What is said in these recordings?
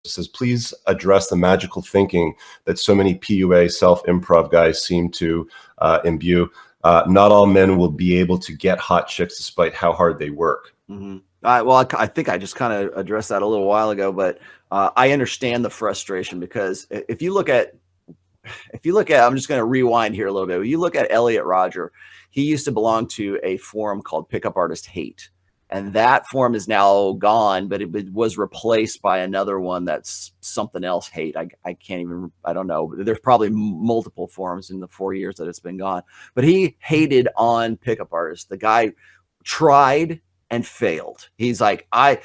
says, please address the magical thinking that so many PUA self-improv guys seem to imbue. Not all men will be able to get hot chicks despite how hard they work. Mm-hmm. Well, I think I just kind of addressed that a little while ago, but I understand the frustration, because if you look at, I'm just going to rewind here a little bit. When you look at Elliot Rodger, he used to belong to a forum called Pickup Artist Hate. And that forum is now gone, but it was replaced by another one that's something else hate. I can't even, I don't know. There's probably multiple forums in the 4 years that it's been gone. But he hated on pickup artists. The guy tried and failed. He's like, I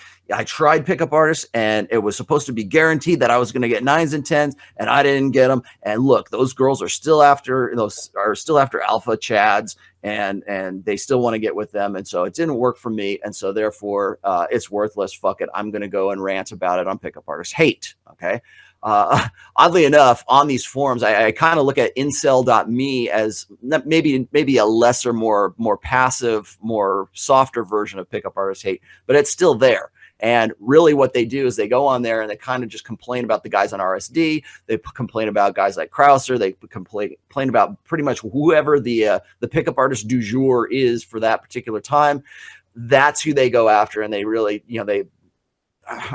tried pickup artists, and it was supposed to be guaranteed that I was going to get 9s and 10s, and I didn't get them. And look, those girls are still after alpha chads, and they still want to get with them. And so it didn't work for me. And so therefore it's worthless. Fuck it. I'm going to go and rant about it on Pickup Artist Hate. Okay. Oddly enough, on these forums, I kind of look at incel.me as maybe a lesser, more passive, more softer version of Pickup Artist Hate, but it's still there. And really what they do is they go on there and they kind of just complain about the guys on RSD. They complain about guys like Krauser. They complain about pretty much whoever the pickup artist du jour is for that particular time. That's who they go after. And they really,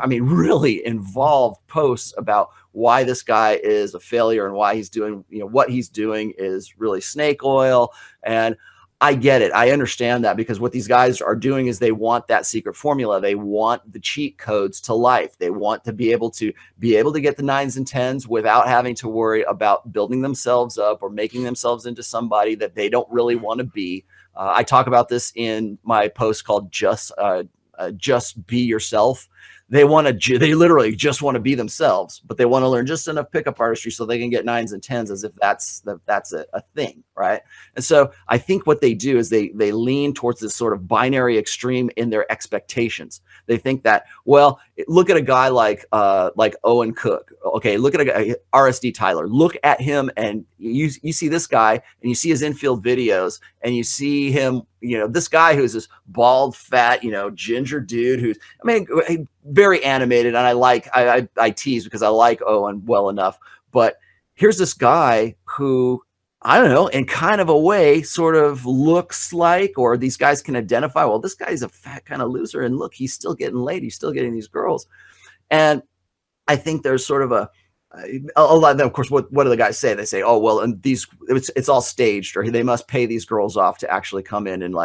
really involved posts about why this guy is a failure and why he's doing, what he's doing is really snake oil. And I get it. I understand that, because what these guys are doing is they want that secret formula. They want the cheat codes to life. They want to be able to get the 9s and 10s without having to worry about building themselves up or making themselves into somebody that they don't really want to be. I talk about this in my post called Just Be Yourself. They literally just want to be themselves, but they want to learn just enough pickup artistry so they can get 9s and 10s as if that's a thing, right? And so I think what they do is they lean towards this sort of binary extreme in their expectations. They think that, well, look at a guy like Owen Cook. Okay, look at a guy, RSD Tyler. Look at him, and you see this guy, and you see his infield videos, and you see him, this guy who's this bald, fat, ginger dude who's, very animated. And I tease because I like Owen well enough. But here's this guy who, I don't know, in kind of a way sort of looks like, or these guys can identify, well, this guy's a fat kind of loser. And look, he's still getting laid. He's still getting these girls. And I think there's sort of a lot of them, of course, what do the guys say? They say, oh, well, and it's all staged, or they must pay these girls off to actually come in and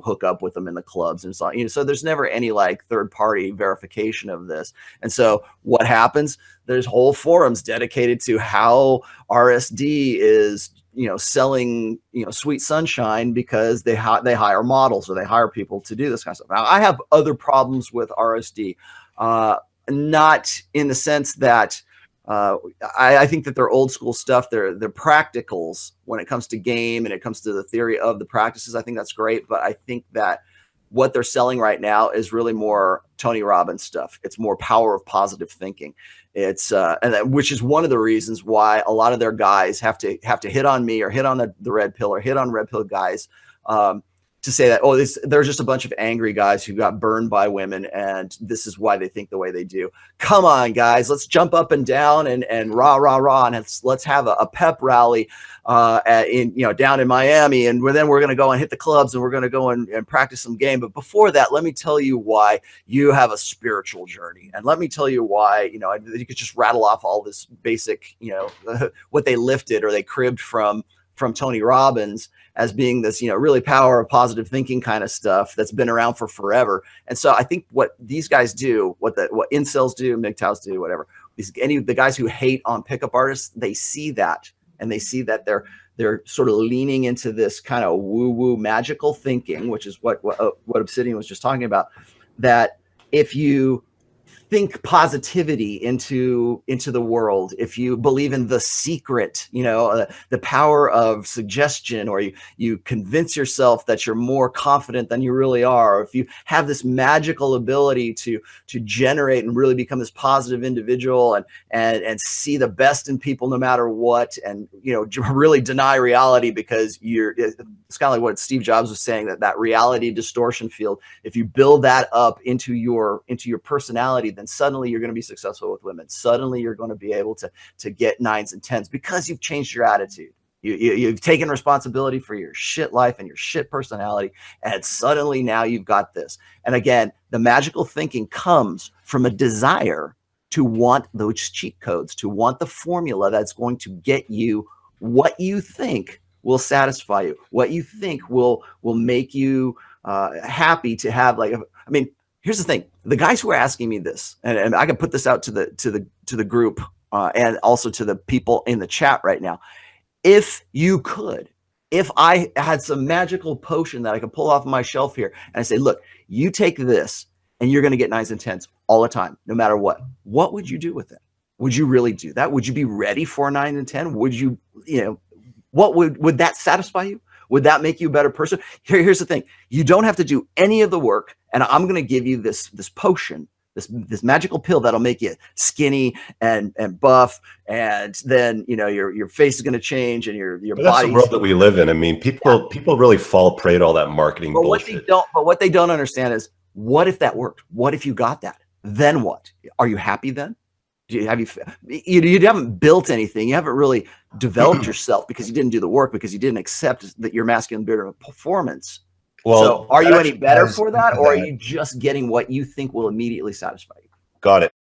hook up with them in the clubs and so on. So there's never any third party verification of this. And so what happens? There's whole forums dedicated to how RSD is, selling, sweet sunshine because they hire models, or they hire people to do this kind of stuff. Now, I have other problems with RSD, not in the sense that, I think that they're old school stuff. They're practicals when it comes to game and it comes to the theory of the practices. I think that's great. But I think that what they're selling right now is really more Tony Robbins stuff. It's more power of positive thinking. It's which is one of the reasons why a lot of their guys have to hit on me, or hit on the red pill, or hit on red pill guys, to say that, oh, there's just a bunch of angry guys who got burned by women, and this is why they think the way they do. Come on, guys, let's jump up and down and rah, rah, rah, and let's have a pep rally down in Miami, and then we're going to go and hit the clubs, and we're going to go and practice some game. But before that, let me tell you why you have a spiritual journey, and let me tell you why, you could just rattle off all this basic, what they lifted or they cribbed from Tony Robbins as being this, really power of positive thinking kind of stuff that's been around for forever. And so I think what these guys do, what incels do, MGTOWs do, whatever, the guys who hate on pickup artists, they see that, and they see that they're sort of leaning into this kind of woo-woo magical thinking, which is what Obsidian was just talking about, that if you think positivity into the world, if you believe in the secret, the power of suggestion, or you convince yourself that you're more confident than you really are, or if you have this magical ability to generate and really become this positive individual and see the best in people no matter what, and really deny reality because it's kind of like what Steve Jobs was saying, that reality distortion field, if you build that up into your personality, then and suddenly you're going to be successful with women. Suddenly you're going to be able to get 9s and 10s because you've changed your attitude. You've taken responsibility for your shit life and your shit personality, and suddenly now you've got this. And again, the magical thinking comes from a desire to want those cheat codes, to want the formula that's going to get you what you think will satisfy you, what you think will make you happy to have. Like, I mean, here's the thing: the guys who are asking me this, and I can put this out to the group and also to the people in the chat right now. If you could, if I had some magical potion that I could pull off my shelf here, and I say, look, you take this and you're going to get 9s and 10s all the time, no matter what would you do with it? Would you really do that? Would you be ready for a 9 and 10? Would you, what would that satisfy you? Would that make you a better person? Here's the thing. You don't have to do any of the work. And I'm going to give you this potion, this magical pill that'll make you skinny and buff, and then your face is going to change and your body. That's the world that we live in. I mean, people really fall prey to all that marketing bullshit. What they don't understand is, what if that worked? What if you got that? Then what? Are you happy then? You haven't built anything. You haven't really developed yourself because you didn't do the work, because you didn't accept that your masculine bit of performance. Well, so are you any better for that, or are you just getting what you think will immediately satisfy you? Got it.